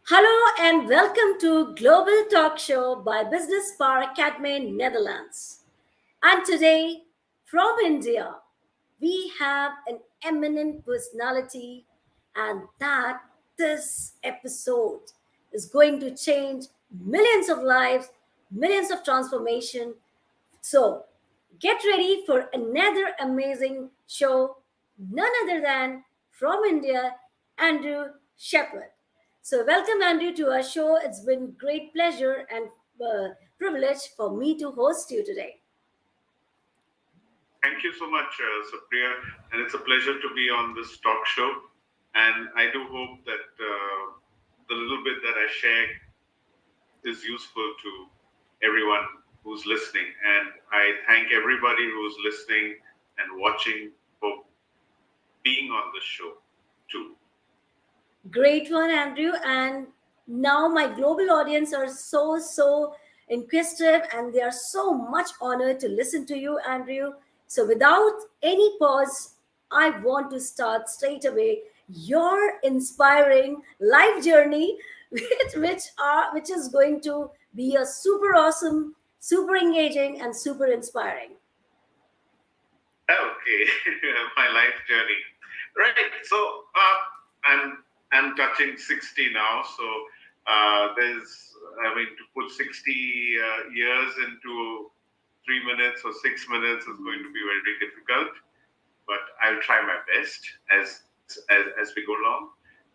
Hello and welcome to Global Talk Show by Business Park Academy, Netherlands. And today, from India, we have an eminent personality, and that this episode is going to change millions of lives, millions of transformation. So, get ready for another amazing show, none other than from India, Andrew Shepherd. So, welcome, Andrew, to our show. It's been great pleasure and privilege for me to host you today. Thank you so much, Supriya, and it's a pleasure to be on this talk show. And I do hope that the little bit that I share is useful to everyone who's listening. And I thank everybody who's listening and watching for being on this show too. Great one, Andrew. And now my global audience are so inquisitive and they are so much honored to listen to you, Andrew. So without any pause, I want to start straight away your inspiring life journey, which is going to be a super awesome, super engaging, and super inspiring. Okay, my life journey. Right. So I'm touching 60 now. So to put 60 years into 3 minutes or 6 minutes is going to be very difficult. But I'll try my best as we go along.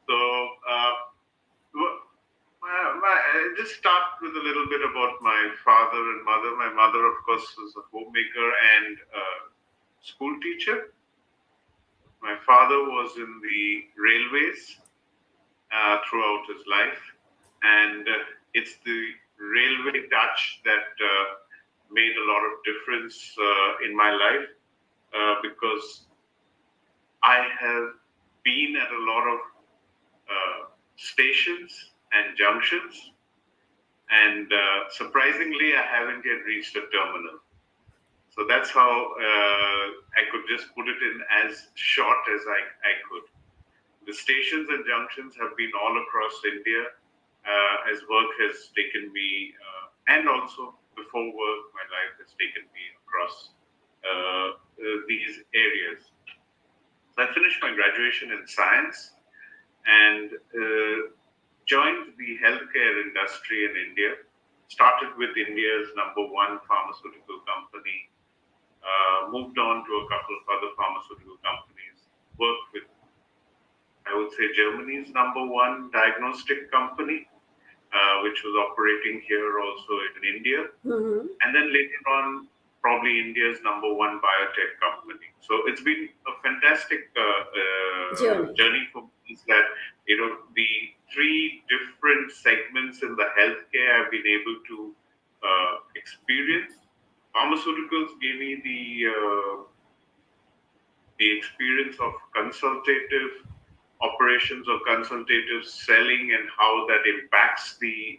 So I'll just start with a little bit about my father and mother. My mother, of course, was a homemaker and school teacher. My father was in the railways throughout his life, and it's the railway touch that made a lot of difference in my life because I have been at a lot of stations and junctions, and surprisingly, I haven't yet reached a terminal. So that's how I could just put it in as short as I could. The stations and junctions have been all across India as work has taken me, and also before work, my life has taken me across these areas. So I finished my graduation in science and joined the healthcare industry in India. Started with India's number one pharmaceutical company, moved on to a couple of other pharmaceutical companies, worked with, I would say, Germany's number one diagnostic company, which was operating here also in India. Mhm. And then later on, probably India's number one biotech company. So it's been a fantastic Journey. journey for me. Is that the three different segments in the healthcare I've been able to experience. Pharmaceuticals gave me the experience of consultative operations or consultative selling and how that impacts the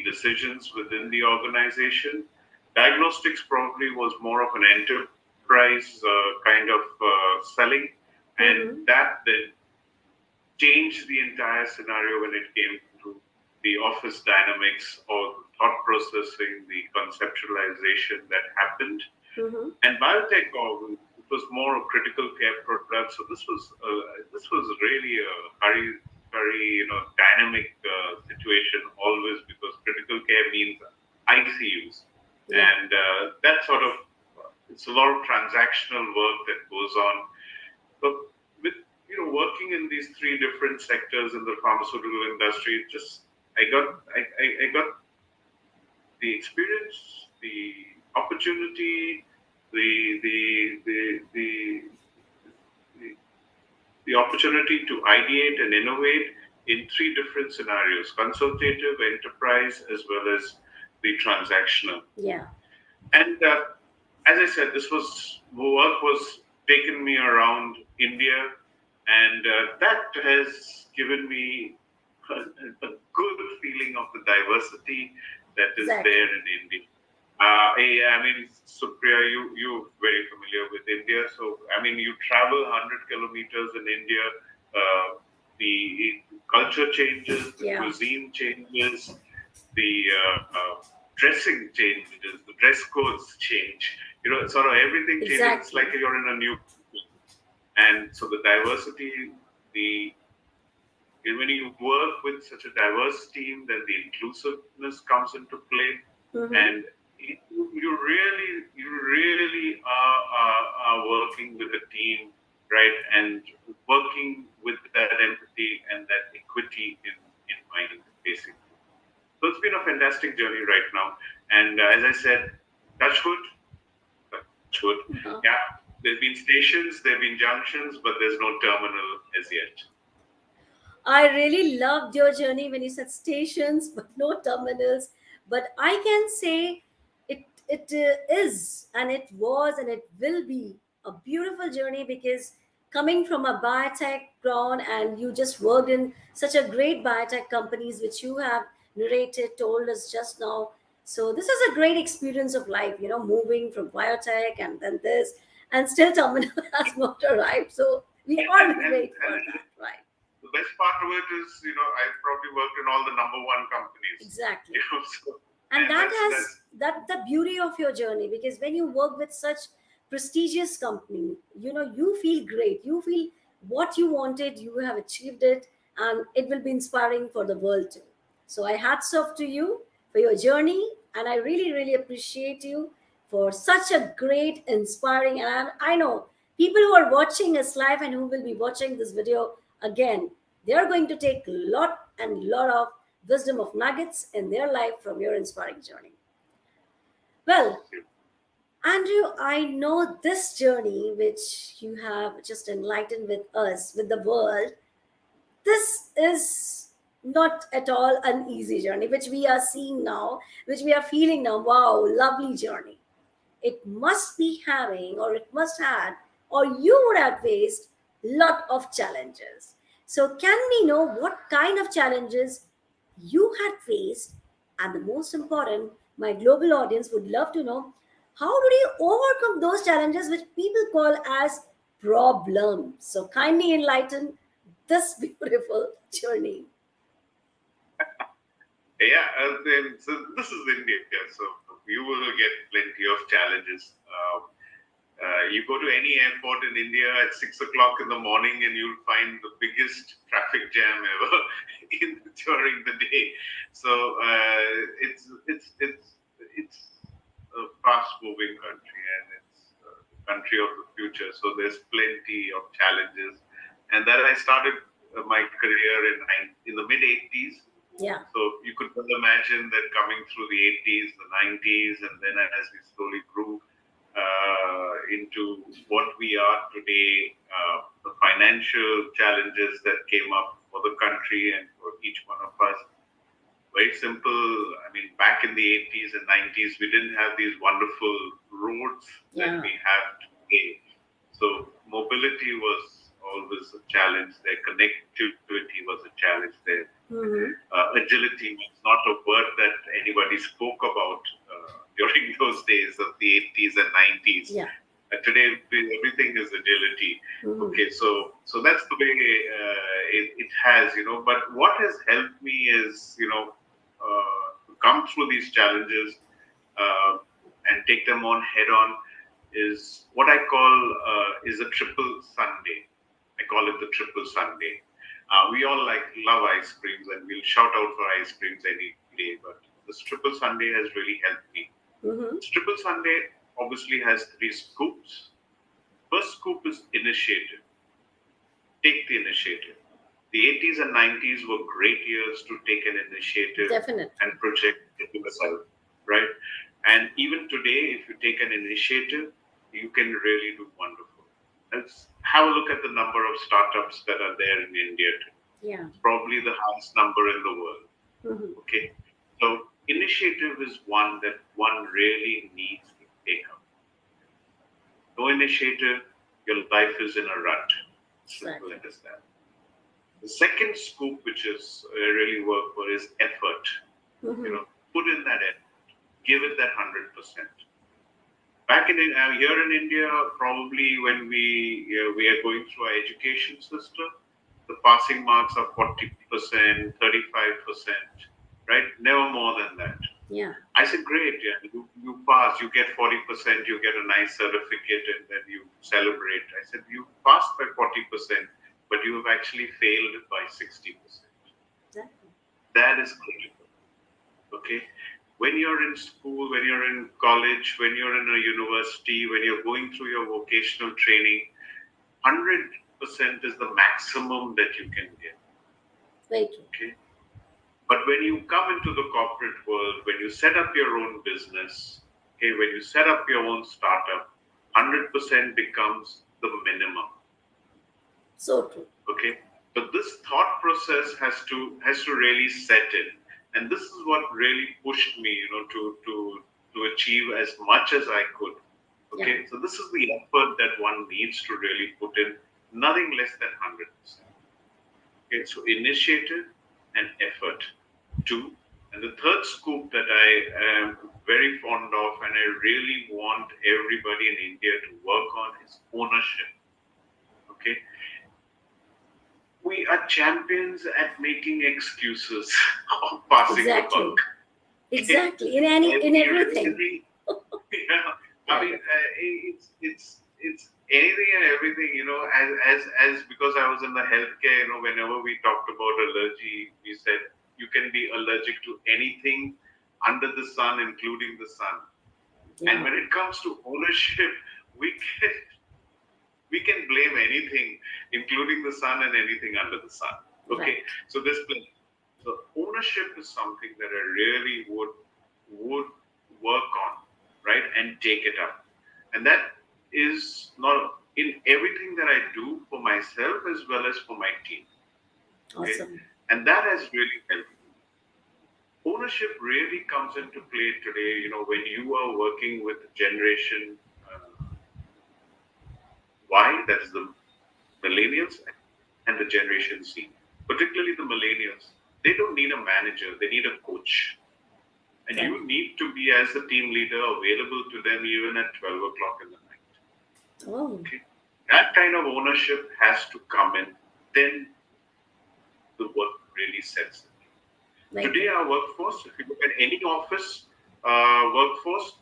decisions within the organization. Diagnostics probably was more of an enterprise kind of selling, and Mhm. that then changed the entire scenario when it came to the office dynamics or thought processing, the conceptualization that happened. Mhm. And biotech, it was more of critical care products. So this was really a very dynamic situation always because critical care means ICUs, Yeah. and that sort of it's a lot of transactional work that goes on. But with working in these three different sectors in the pharmaceutical industry, it just I got the experience, the opportunity, the the the the the, the opportunity to ideate and innovate in three different scenarios: consultative, enterprise, as well as the transactional. Yeah. And as I said, this was work was taken me around India, and that has given me a good feeling of the diversity that is Exactly. there in India. I mean, Supriya, you're very familiar with India. So, I mean, you travel 100 kilometers in India. The culture changes, the Yeah, cuisine changes, the dressing changes, the dress codes change. Sort of everything changes. It's like exactly. you're in a new, and so the diversity, the when you work with such a diverse team, then the inclusiveness comes into play, Hmm. and you really are working with a team, right? And working with that empathy and that equity in mind, basically. So it's been a fantastic journey right now. And as I said, touchwood, touchwood, Uh-huh. yeah. There's been stations, there've been junctions, but there's no terminal as yet. I really loved your journey when you said stations but no terminals. But I can say it is and it was and it will be a beautiful journey because coming from a biotech ground and you just worked in such a great biotech companies which you have narrated, told us just now. So this is a great experience of life, moving from biotech and then this and still terminal has not arrived. So we And, all and, will and, wait for and that, right? the best part of it is, I've probably worked in all the number one companies. Exactly. So, And and that that's has that the beauty of your journey because when you work with such prestigious company, you feel great. You feel what you wanted, you have achieved it, and it will be inspiring for the world too. So I hats off to you for your journey, and I really, really appreciate you for such a great, inspiring. And I know people who are watching us live and who will be watching this video again, they are going to take lot and lot of wisdom of nuggets in their life from your inspiring journey. Well, absolutely. Andrew, I know this journey which you have just enlightened with us, with the world, this is not at all an easy journey, which we are seeing now, which we are feeling now. Wow, lovely journey. It must be having, or it must have, or you would have faced lot of challenges. So, can we know what kind of challenges you had faced? And the most important, my global audience would love to know how did you overcome those challenges which people call as problems? So, kindly enlighten this beautiful journey. Yeah, so this is India, so you will get plenty of challenges. You go to any airport in India at 6 o'clock in the morning, and you'll find the biggest traffic jam ever during the day. So it's a fast-moving country, and it's the country of the future. So there's plenty of challenges, and that I started my career in the mid '80s. Yeah. So you could well imagine that coming through the '80s, the '90s, and then as we slowly grew into what we are today, the financial challenges that came up for the country and for each one of us. Very simple. I mean, back in the '80s and '90s, we didn't have these wonderful roads that Yeah. we have today. So mobility was always a challenge there. Connectivity was a challenge there. Mm-hmm. Agility was not a word that anybody spoke about during those days of the '80s and '90s. Yeah. Today, everything is agility. Mm-hmm. Okay, so that's the way it has, But what has helped me is, to come through these challenges uh, and take them on head on is what I call is a triple Sunday. I call it the triple Sunday. We all love ice creams, and we'll shout out for ice creams any day. But this triple Sunday has really helped me. Mm-hmm. This triple Sunday obviously has three scoops. First scoop is initiative. Take the initiative. The '80s and '90s were great years to take an initiative Definitely. and project it yourself, right? And even today, if you take an initiative, you can really do wonderful. Let's have a look at the number of startups that are there in India today. Yeah. It's probably the highest number in the world. Mm-hmm. Okay, so initiative is one that one really needs to take up. No initiative, your life is in a rut. Simple Exactly. as that. The second scoop, which is really work for, is effort. Mm-hmm. Put in that effort, give it that 100%. Back in here in India, probably when we are going through our education system, the passing marks are 40%, 35%, right? Never more than that. Yeah. I said, great, yeah, you pass, you get 40%, you get a nice certificate, and then you celebrate. I said, you passed by 40%, but you have actually failed by 60%. Exactly. That is critical. Okay. When you're in school, when you're in college, when you're in a university, when you're going through your vocational training, 100% is the maximum that you can get. Very true. Okay. But when you come into the corporate world, when you set up your own business, okay, when you set up your own startup, 100% becomes the minimum. So true. Okay. But this thought process has to really set in. And this is what really pushed me, to achieve as much as I could. Okay. Yeah. So this is the effort that one needs to really put in, nothing less than 100%. Okay. So initiative and effort. Two. And the third scoop that I am very fond of and I really want everybody in India to work on is ownership. Okay. We are champions at making excuses of passing the Exactly. buck. Exactly. In everything. Yeah. I mean, it's anything and everything. As because I was in the healthcare, whenever we talked about allergy, we said you can be allergic to anything under the sun, including the sun. Yeah. And when it comes to ownership, we can we can blame anything, including the sun and anything under the sun. Okay, Right. so this play. So ownership is something that I really would work on, right, and take it up, and that is not in everything that I do for myself as well as for my team. Okay, Awesome. and that has really helped. Ownership really comes into play today. When you are working with generation Y, that is the millennials, and the generation Z, particularly the millennials. They don't need a manager, they need a coach. And Okay. you need to be, as a team leader, available to them even at 12 o'clock in the night. Oh, Okay? That kind of ownership has to come in. Then the work really sets in. very Today, good. our workforce, if you look at any office workforce,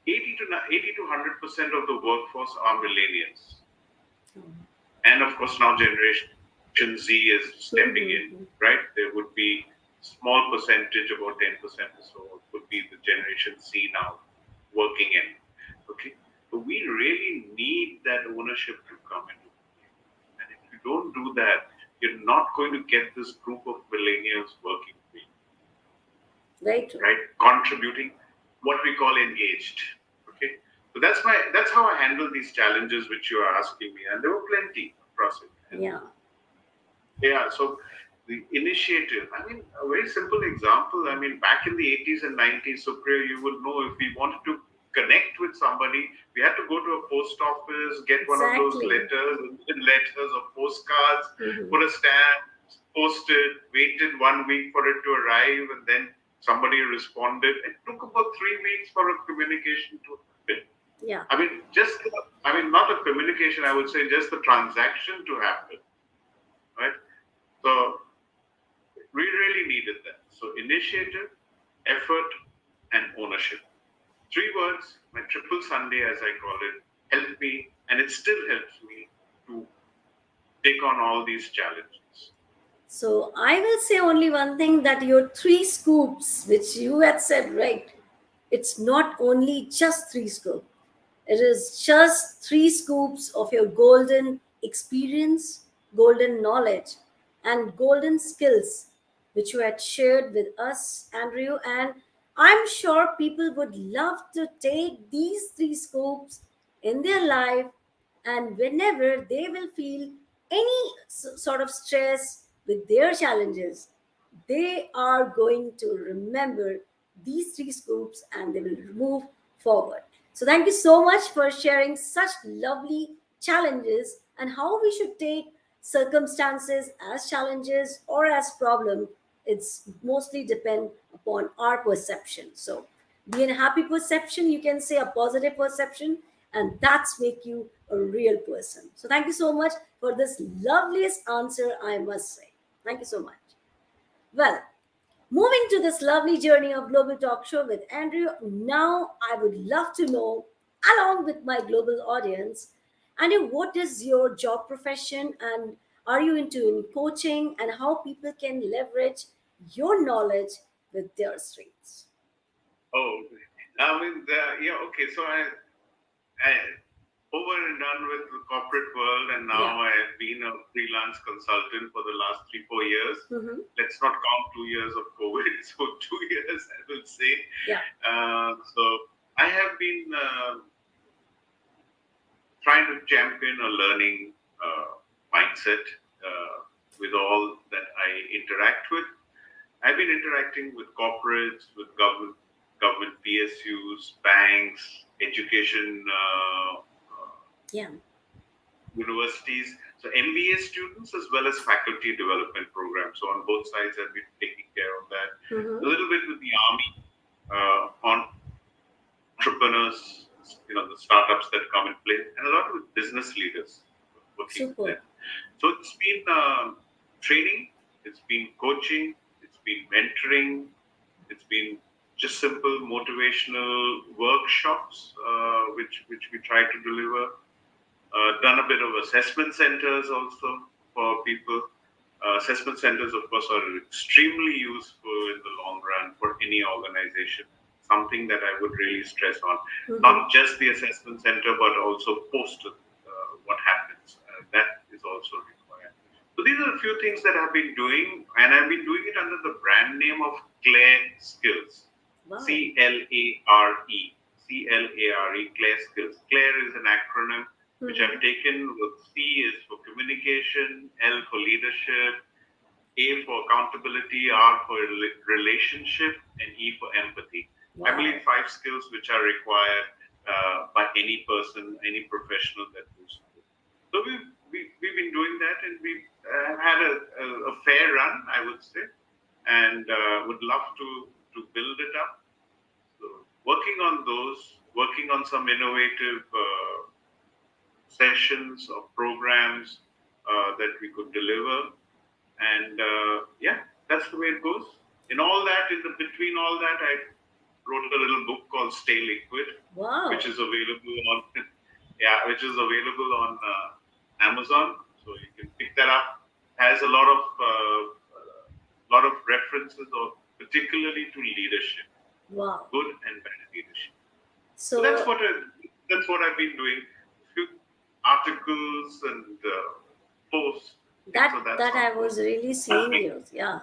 80 to 100% of the workforce are millennials. And of course, now Generation Z is stepping in, right? There would be small percentage, about 10% or so, would be the Generation Z now working in. Okay, but we really need that ownership to come in. And if you don't do that, you're not going to get this group of millennials working for you, Very true. right? Contributing, what we call engaged. Okay, so that's how I handle these challenges which you are asking me, and there were plenty across it. And Yeah. yeah, so the initiative, I mean, a very simple example. I mean, back in the 80s and 90s, Supriya, you would know, if we wanted to connect with somebody, we had to go to a post office, get one of those letters or postcards, put a stamp, post it, waited 1 week for it to arrive, and then somebody responded. It took about 3 weeks for a communication to happen. Yeah. I mean, not a communication, I would say just the transaction to happen, right? So we really needed that. So initiative, effort, and ownership. 3 words, my triple Sunday, as I call it, helped me, and it still helps me to take on all these challenges. So I will say only one thing, that your 3 scoops, which you had said, right? It's not only just 3 scoops. It is just 3 scoops of your golden experience, golden knowledge, and golden skills, which you had shared with us, Andrew. And I'm sure people would love to take these 3 scoops in their life, and whenever they will feel any sort of stress with their challenges, they are going to remember these 3 scoops and they will move forward. So, thank you so much for sharing such lovely challenges and how we should take circumstances as challenges or as problem. It's mostly depend upon our perception. So, be in a happy perception, you can say a positive perception, and that's make you a real person. So thank you so much for this loveliest answer, I must say. Thank you so much. Well, moving to this lovely journey of Global Talk Show with Andrew, now I would love to know, along with my global audience, Andrew, what is your job profession and are you into any coaching and how people can leverage your knowledge with their streets? Oh, I mean, yeah, okay. So I over and done with the corporate world, and Yeah. now I have been a freelance consultant for the last 3-4 years. Mm-hmm. Let's not count 2 years of COVID, so 2 years, I will say. Yeah. So I have been trying to champion a learning mindset with all that I interact with. I've been interacting with corporates, with government PSUs, banks, education Yeah. universities, so MBA students as well as faculty development programs. So on both sides, I've been taking care of that. A Mm-hmm. little bit with the army on entrepreneurs, the startups that come in play, and a lot with business leaders working with Super. them. So it's been training, it's been coaching, it's been mentoring, it's been just simple motivational workshops, which we try to deliver. Done a bit of assessment centers also for people. Assessment centers, of course, are extremely useful in the long run for any organization. Something that I would really stress on. Mm-hmm. Not just the assessment center, but also post what happens. That is also required. So these are a few things that I've been doing, and I've been doing it under the brand name of Clare Skills. Wow. CLARE. CLARE, Clare Skills. Clare is an acronym which Mm-hmm. I've taken. C is for communication, L for leadership, A for accountability, R for relationship, and E for empathy. I Wow. believe 5 skills which are required by any person, any professional that moves forward. So we've been doing that, and we've had a fair run, I would say, and would love to build it up. So working on those, working on some innovative sessions or programs that we could deliver. And yeah, that's the way it goes. In all that, in the between all that, I wrote a little book called Stay Liquid, Wow. which is available on yeah, which is available on Amazon. So you can pick that up. Has a lot of references, of particularly to leadership, Wow. good and bad leadership. So So that's what I've been doing. A few articles and posts. that So that's that how I it was goes. really seeing you. Yeah.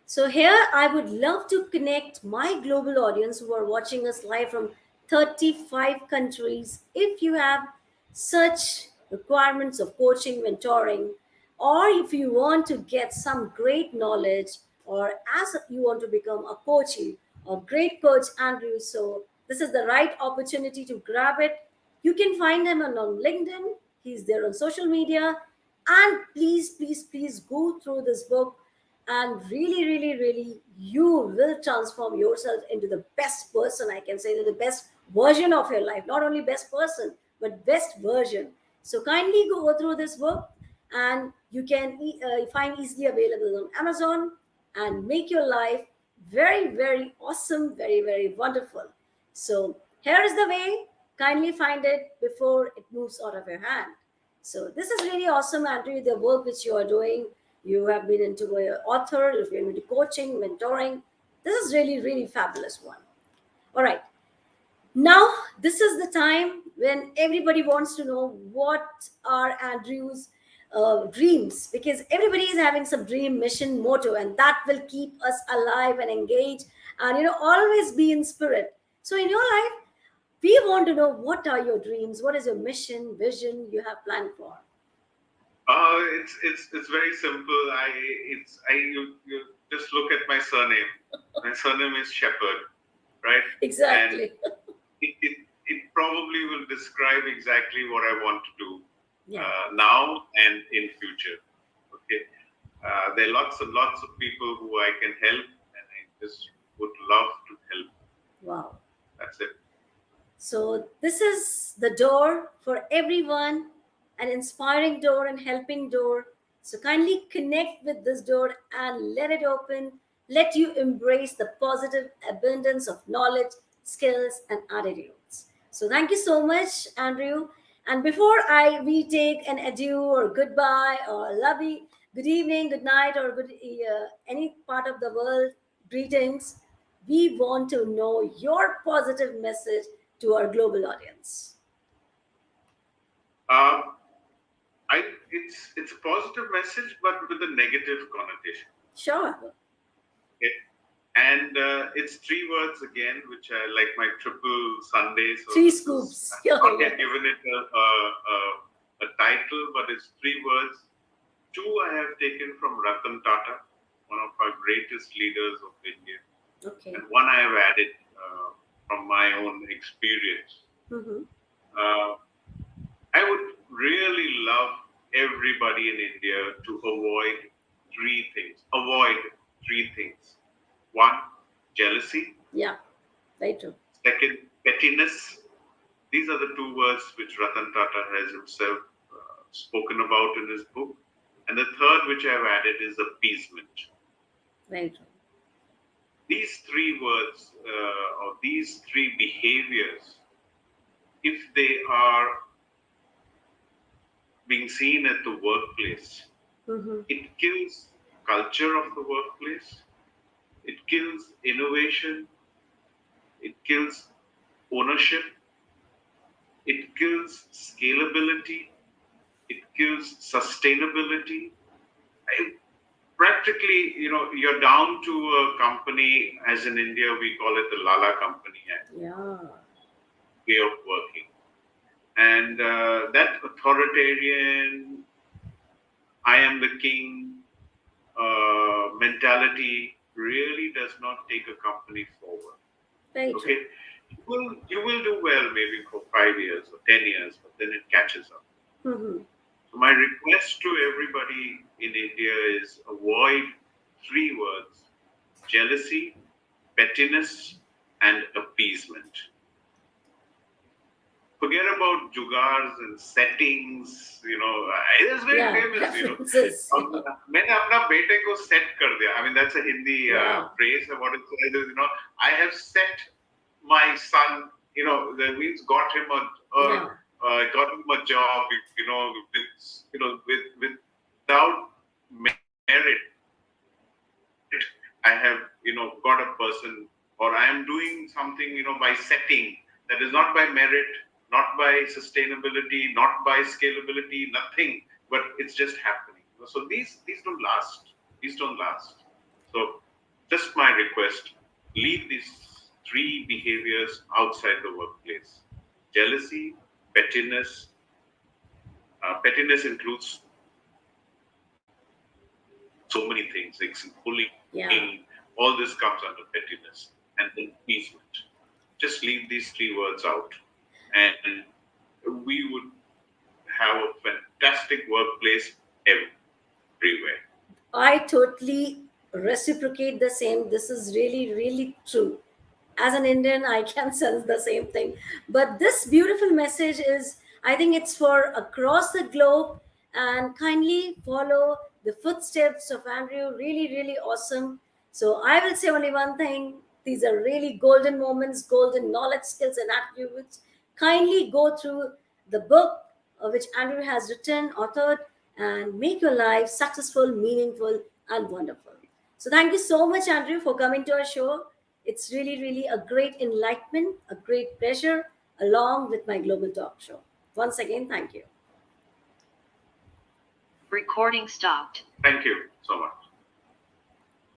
So here I would love to connect my global audience who are watching us live from 35 countries. If you have such requirements of coaching, mentoring, or if you want to get some great knowledge, or as you want to become a coachee or great coach, Andrew, so this is the right opportunity to grab it. You can find him on LinkedIn. He's there on social media. And please, please, please go through this book and really, really, really, you will transform yourself into the best person. I can say that the best version of your life, not only best person, but best version. So kindly go through this book, and you can find easily available on Amazon and make your life very, very awesome, very, very wonderful. So here is the way. Kindly find it before it moves out of your hand. So this is really awesome, Andrew, the work which you are doing. You have been into an author, you've been into coaching, mentoring. This is really, really fabulous one. All right. Now, this is the time when everybody wants to know what are Andrew's dreams, because everybody is having some dream, mission, motto, and that will keep us alive and engaged and, always be in spirit. So, in your life, we want to know what are your dreams, what is your mission, vision you have planned for. It's very simple. You just look at my surname. My surname is Shepherd, right? And Exactly. it probably will describe exactly what I want to do Yeah. now and in future. Okay, there are lots and lots of people who I can help, and I just would love to help. Wow. That's it. So, this is the door for everyone, an inspiring door and helping door. So, kindly connect with this door and let it open. Let you embrace the positive abundance of knowledge, skills, and attitudes. So, thank you so much, Andrew. And before we take an adieu or goodbye or lovey, good evening, good night, or good any part of the world greetings, we want to know your positive message to our global audience. Um, it's a positive message, but with a negative connotation. Sure. Okay? And it's three words again, which I like my triple Sunday. So Three this scoops. I've Yeah, not yeah. yet given it a title, but it's three words. Two I have taken from Ratan Tata, one of our greatest leaders of India, Okay. and one I have added from my own experience. Mm-hmm. I would really love everybody in India to avoid three things. Avoid three things. One, jealousy. Yeah, very true. Second, pettiness. These are the two words which Ratan Tata has himself spoken about in his book. And the third, which I have added, is appeasement. Very true. These three words or these three behaviors, if they are being seen at the workplace, Mm-hmm. it kills culture of the workplace, it kills innovation, it kills ownership, it kills scalability, it kills sustainability. Practically, you're down to a company, as in India, we call it the Lala company Yeah. way of working. And that authoritarian, I am the king mentality really does not take a company forward. Very true. Okay, you will do well maybe for 5 years or 10 years, but then it catches up. Mm-hmm. So my request to everybody in India is avoid three words: jealousy, pettiness, and appeasement. Forget about jugars and settings. It is very Yeah, famous. references. मैंने अपना बेटे को set कर दिया. I mean, that's a Hindi Yeah. phrase. What it says is, I have set my son. That means got him Yeah. got him a job. Without merit, I have got a person, or I am doing something by setting that is not by merit, not by sustainability, not by scalability, nothing, but it's just happening. So these don't last. These don't last. So just my request: leave these three behaviors outside the workplace: jealousy, pettiness. Pettiness includes so many things, like bullying. Yeah. All this comes under pettiness, and then appeasement. Just leave these three words out, and we would have a fantastic workplace everywhere. I totally reciprocate the same. This is really, really true. As an Indian, I can sense the same thing. But this beautiful message is, I think it's for across the globe, and kindly follow the footsteps of Andrew. Really, really awesome. So I will say only one thing. These are really golden moments, golden knowledge, skills, and attributes. Kindly go through the book which Andrew has written, authored, and make your life successful, meaningful, and wonderful. So thank you so much, Andrew, for coming to our show. It's really, really a great enlightenment, a great pleasure, along with my Global Talk Show. Once again, thank you. Recording stopped. Thank you so much.